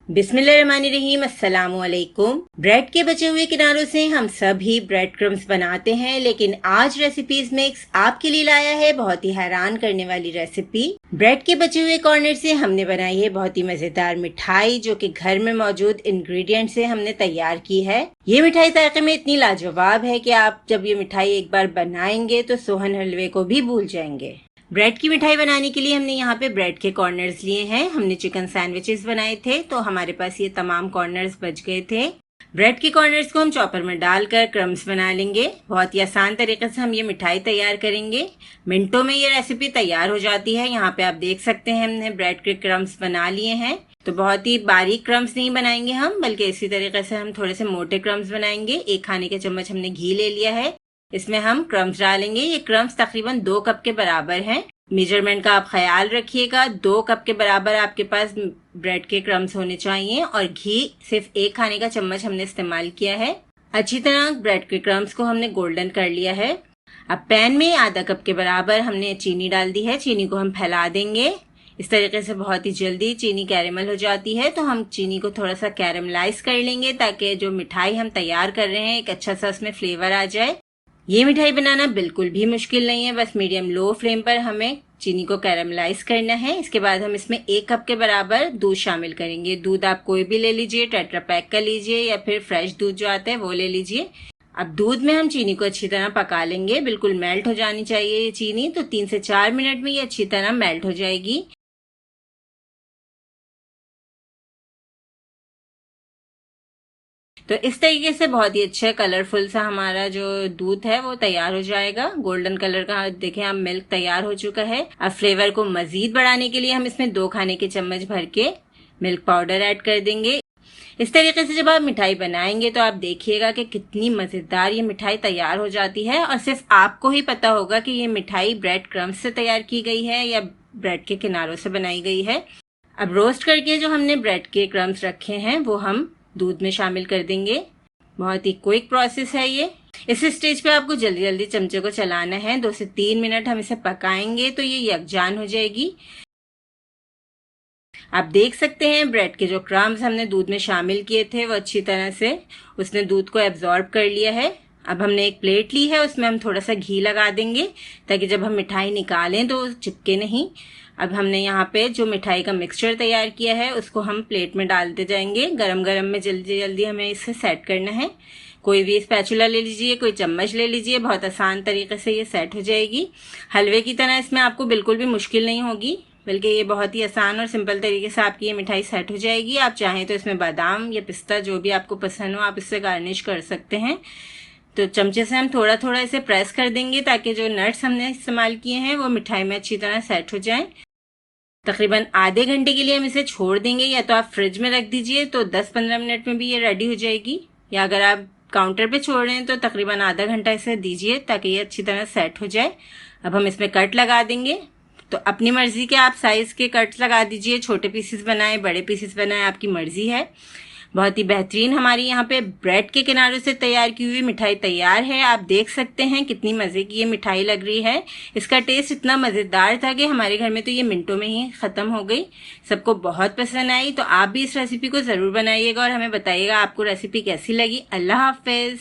बिस्मिल्लाहिर्रहमानिर्रहीम, अस्सलामुअलैकुम। ब्रेड के बचे हुए किनारों से हम सब ही ब्रेड क्रम्स बनाते हैं, लेकिन आज रेसिपीज मिक्स आपके लिए लाया है बहुत ही हैरान करने वाली रेसिपी। ब्रेड के बचे हुए कॉर्नर से हमने बनाई है बहुत ही मजेदार मिठाई, जो कि घर में मौजूद इंग्रेडिएंट से हमने तैयार की है। ये मिठाई जायके में इतनी लाजवाब है कि आप जब ये मिठाई एक बार बनाएंगे तो सोहन हलवे को भी भूल जाएंगे। ब्रेड की मिठाई बनाने के लिए हमने यहाँ पे ब्रेड के कॉर्नर्स लिए हैं। हमने चिकन सैंडविचेस बनाए थे तो हमारे पास ये तमाम कॉर्नर्स बच गए थे। ब्रेड के कॉर्नर्स को हम चॉपर में डालकर क्रम्स बना लेंगे। बहुत ही आसान तरीके से हम ये मिठाई तैयार करेंगे। मिनटों में ये रेसिपी तैयार हो जाती है। यहाँ पे आप देख सकते हैं हमने ब्रेड के क्रम्स बना लिए हैं। तो बहुत ही बारीक क्रम्स नहीं बनाएंगे हम, बल्कि इसी तरीके से हम थोड़े से मोटे क्रम्स बनाएंगे। 1 खाने के चम्मच हमने घी ले लिया है, इसमें हम क्रम्स डालेंगे। ये क्रम्स तकरीबन 2 कप के बराबर हैं। मेजरमेंट का आप ख्याल रखिएगा। 2 कप के बराबर आपके पास ब्रेड के क्रम्स होने चाहिए और घी सिर्फ 1 खाने का चम्मच हमने इस्तेमाल किया है। अच्छी तरह ब्रेड के क्रम्स को हमने गोल्डन कर लिया है। अब पैन में आधा कप के बराबर हमने चीनी डाल दी है। चीनी को हम फैला देंगे। इस तरीके से बहुत ही जल्दी चीनी कैरेमल हो जाती है, तो हम चीनी को थोड़ा सा कैरेमलाइज कर लेंगे ताकि जो मिठाई हम तैयार कर रहे हैं एक अच्छा सा उसमें फ्लेवर आ जाए। ये मिठाई बनाना बिल्कुल भी मुश्किल नहीं है, बस मीडियम लो फ्लेम पर हमें चीनी को कैरेमलाइज करना है। इसके बाद हम इसमें 1 कप के बराबर दूध शामिल करेंगे। दूध आप कोई भी ले लीजिए, टेट्रा पैक का लीजिए या फिर फ्रेश दूध जो आता है वो ले लीजिए। अब दूध में हम चीनी को अच्छी तरह पका लेंगे। बिल्कुल मेल्ट हो जानी चाहिए ये चीनी, तो 3 से 4 मिनट में ये अच्छी तरह मेल्ट हो जाएगी। तो इस तरीके से बहुत ही अच्छा कलरफुल सा हमारा जो दूध है वो तैयार हो जाएगा। गोल्डन कलर का देखें अब मिल्क तैयार हो चुका है। अब फ्लेवर को मजीद बढ़ाने के लिए हम इसमें 2 खाने के चम्मच भर के मिल्क पाउडर ऐड कर देंगे। इस तरीके से जब आप मिठाई बनाएंगे तो आप देखिएगा कि कितनी मजेदार ये मिठाई तैयार हो जाती है और सिर्फ आपको ही पता होगा कि ये मिठाई ब्रेड क्रम्स से तैयार की गई है या ब्रेड के किनारों से बनाई गई है। अब रोस्ट करके जो हमने ब्रेड के क्रम्स रखे हैं वो हम दूध में शामिल कर देंगे। बहुत ही क्विक प्रोसेस है ये। इस स्टेज पे आपको जल्दी जल्दी चमचे को चलाना है। 2 से 3 मिनट हम इसे पकाएंगे तो ये यकजान हो जाएगी। आप देख सकते हैं ब्रेड के जो क्रम्स हमने दूध में शामिल किए थे वो अच्छी तरह से उसने दूध को एब्जॉर्ब कर लिया है। अब हमने एक प्लेट ली है, उसमें हम थोड़ा सा घी लगा देंगे ताकि जब हम मिठाई निकालें तो चिपके नहीं। अब हमने यहाँ पे जो मिठाई का मिक्सचर तैयार किया है उसको हम प्लेट में डालते जाएंगे। गरम गरम में जल्दी जल्दी हमें इसे सेट करना है। कोई भी स्पैचुला ले लीजिए, कोई चम्मच ले लीजिए, बहुत आसान तरीके से ये सेट हो जाएगी। हलवे की तरह इसमें आपको बिल्कुल भी मुश्किल नहीं होगी, बल्कि ये बहुत ही आसान और सिंपल तरीके से आपकी ये मिठाई सेट हो जाएगी। आप चाहें तो इसमें बादाम या पिस्ता जो भी आपको पसंद हो आप इससे गार्निश कर सकते हैं। तो चमचे से हम थोड़ा थोड़ा इसे प्रेस कर देंगे ताकि जो नट्स हमने इस्तेमाल किए हैं वो मिठाई में अच्छी तरह सेट हो जाएं। तकरीबन आधे घंटे के लिए हम इसे छोड़ देंगे, या तो आप फ्रिज में रख दीजिए तो 10-15 मिनट में भी ये रेडी हो जाएगी, या अगर आप काउंटर पे छोड़ रहे हैं तो तकरीबन आधा घंटा इसे दीजिए ताकि ये अच्छी तरह सेट हो जाए। अब हम इसमें कट लगा देंगे। तो अपनी मर्जी के आप साइज के कट्स लगा दीजिए, छोटे पीसेस बनाएं, बड़े पीसेस बनाएं, आपकी मर्जी है। बहुत ही बेहतरीन हमारी यहाँ पे ब्रेड के किनारों से तैयार की हुई मिठाई तैयार है। आप देख सकते हैं कितनी मजे की ये मिठाई लग रही है। इसका टेस्ट इतना मजेदार था कि हमारे घर में तो ये मिनटों में ही खत्म हो गई। सबको बहुत पसंद आई। तो आप भी इस रेसिपी को जरूर बनाइएगा और हमें बताइएगा आपको रेसिपी कैसी लगी। अल्लाह हाफिज।